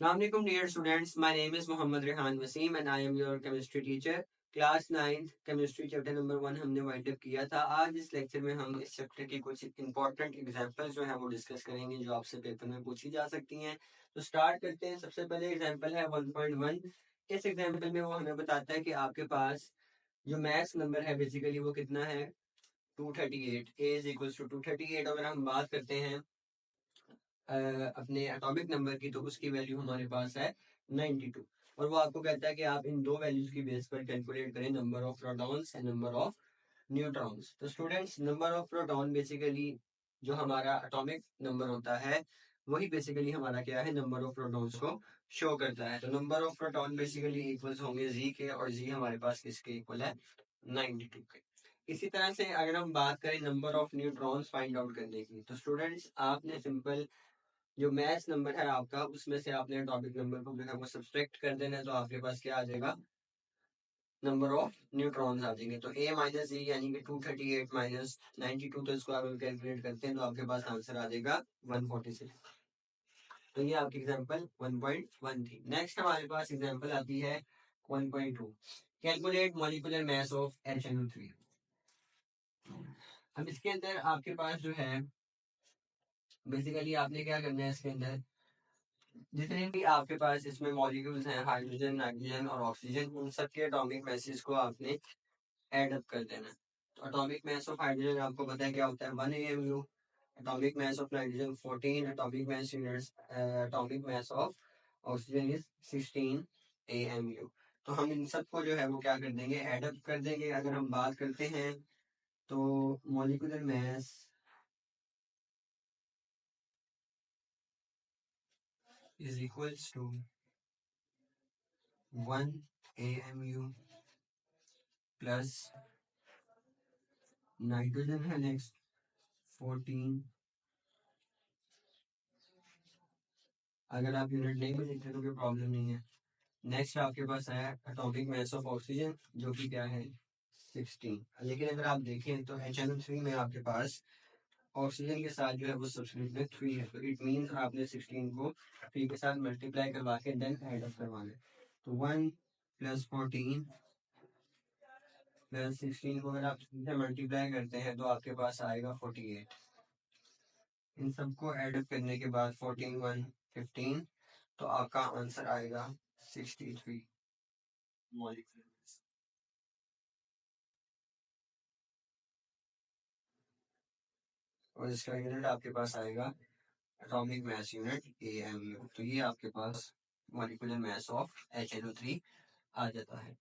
Assalamualaikum dear students, my name is Mohammad Rehan Wasim and I am your chemistry teacher. Class 9th chemistry chapter number 1 हमने wind up किया था। आज इस lecture में हम इस चैप्टर की कुछ इंपॉर्टेंट एग्जांपल्स जो है वो डिस्कस करेंगे जो आपसे पेपर में पूछी जा सकती हैं। तो स्टार्ट करते हैं। सबसे पहले एग्जांपल है 1.1। इस एग्जांपल में वो हमें बताता है कि आपके पास जो मैथ्स नंबर है बेसिकली वो कितना है 238। a is equals to 238। अगर हम बात करते हैं अपने एटॉमिक नंबर की तो उसकी वैल्यू हमारे पास है 92। और वो आपको कहता है कि आप इन दो वैल्यूज की बेस पर कैलकुलेट करें number of protons and number of neutrons. तो students number of proton basically जो हमारा एटॉमिक नंबर होता है वही बेसिकली हमारा क्या है नंबर ऑफ प्रोटॉन्स को शो करता है। तो number of proton basically equals होंगे जी के और जी हमारे पास किसके इक्वल है 92 के। इसी तरह से अगर हम बात करें number of neutrons find out करने की तो स्टूडेंट्स आपने सिंपल जो मैथ्स नंबर है आपका उसमें से आपने टॉपिक नंबर को जो है वो सब्सट्रैक्ट कर देना है तो आपके पास क्या आ जाएगा नंबर ऑफ न्यूट्रॉन्स आ जाएंगे। तो a माइनस e यानी कि 238 माइनस 92 तो इसको आप कैलकुलेट करते हैं तो आपके पास आंसर आ जाएगा 146। तो ये आपकी एग्जांपल 1.1 थी। नेक्स्ट हमारे पास एग्जांपल आती है 1.2। Calculate molecular mass of HNO3। अब इसके अंदर आपके पास जो है बेसिकली आपने क्या करना है इसके अंदर जितने भी आपके पास इसमें मॉलिक्यूल्स हैं हाइड्रोजन नाइट्रोजन और ऑक्सीजन उन सब के एटॉमिक मैसेज को आपने एड अप कर देना। तो एटॉमिक मास ऑफ हाइड्रोजन आपको पता है क्या होता है 1 AMU। Atomic mass of nitrogen 14। Atomic mass of oxygen is 16 AMU। तो हम इन सबको जो है वो क्या कर देंगे एड अप कर देंगे। अगर हम बात करते हैं तो molecular mass is equals to 1 AMU plus nitrogen है नेक्स्ट 14। अगर आप यूनिट नहीं भी लिखते तो कोई प्रॉब्लम नहीं है। नेक्स्ट आपके पास है एटॉमिक मास ऑफ ऑक्सीजन जो कि क्या है 16। लेकिन अगर आप देखें तो HNO3 में आपके पास ऑक्सीजन के साथ जो है वो सब्स्टिट्यूट में 3 है। तो इट मीन्स आपने 16 को 3 के साथ मल्टीप्लाई करवा के देन ऐड अप करवाना है। तो 1 प्लस 14 प्लस 16 को अगर आप से मल्टीप्लाई करते हैं तो आपके पास आएगा 48। इन सबको ऐड अप करने के बाद 14 1 15 तो आपका आंसर आएगा 63 मॉलिक्यूल्स। और इसका यूनिट आपके पास आएगा एटॉमिक मास यूनिट AMU। तो ये आपके पास मॉलिक्यूलर मास ऑफ HNO3 आ जाता है।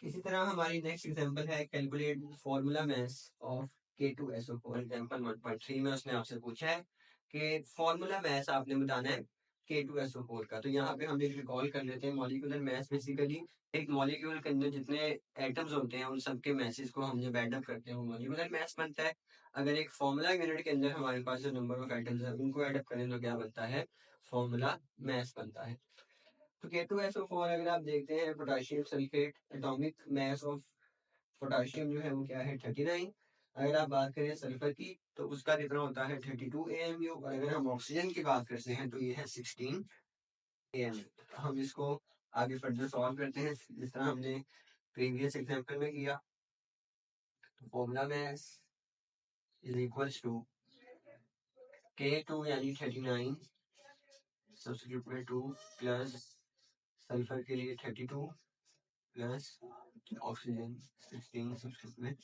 इसी तरह हमारी नेक्स्ट एग्जांपल है calculate formula mass of K2SO4। Example 1.3 में उसने आपसे पूछा है कि फॉर्मूला मास आपने बताना है K2SO4 का। तो यहाँ पे हम एक रिकॉल कर लेते हैं मॉलिक्यूलर मास बेसिकली एक मॉलिक्यूल के अंदर जितने एटम्स होते हैं उन सबके मैसेज को हम जब एड अप करते हैं मॉलिक्यूलर मास बनता है। अगर एक फॉर्मूला यूनिट के अंदर हमारे पास जो नंबर ऑफ एटम्स है उनको एड अप करें तो क्या बनता है फॉर्मूला मास बनता है। तो K2SO4 अगर आप देखते हैं potassium sulphate atomic mass of potassium जो है वो क्या है 39। अगर आप बात करें सल्फर की तो उसका कितना होता है 32 AMU। और अगर हम ऑक्सीजन की बात करते हैं तो ये है 16 AMU। तो हम इसको आगे फर्दर सॉल्व करते हैं जिस तरह हमने प्रीवियस एग्जांपल में किया। तो formula mass is equals to K2 यानी 39 सब्स्टिट्यूट में 2 प्लस सल्फर के लिए 32 प्लस ऑक्सीजन 16 सब्स्टिट्यूट में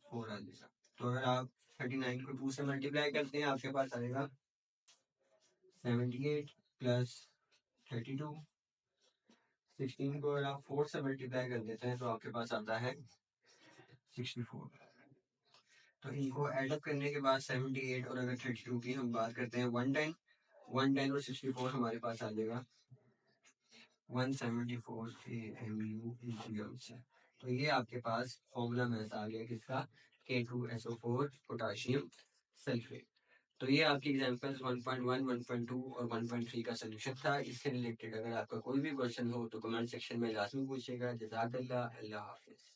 4 आ जाएगा। तो अगर आप 39 को 2 से मल्टीप्लाई करते हैं आपके पास आएगा 78 प्लस 32। 16 को अगर आप 4 से मल्टीप्लाई कर देते हैं तो आपके पास आता है 64। तो इनको एडअप करने के बाद 78 और अगर 32 की हम बात करते हैं 110 और 64 हमारे पास आ जाएगा 174 AMU। तो ये आपके पास फॉर्मूला मैथ आ गया किसका K2SO4 पोटेशियम सल्फेट। तो ये आपकी एग्जांपल्स 1.1, 1.2 और 1.3 का सोल्यूशन था। इससे रिलेटेड अगर आपका कोई भी क्वेश्चन हो तो कमेंट सेक्शन में लाजमी पूछिएगा। जज़ाकल्लाह, अल्लाह हाफिज।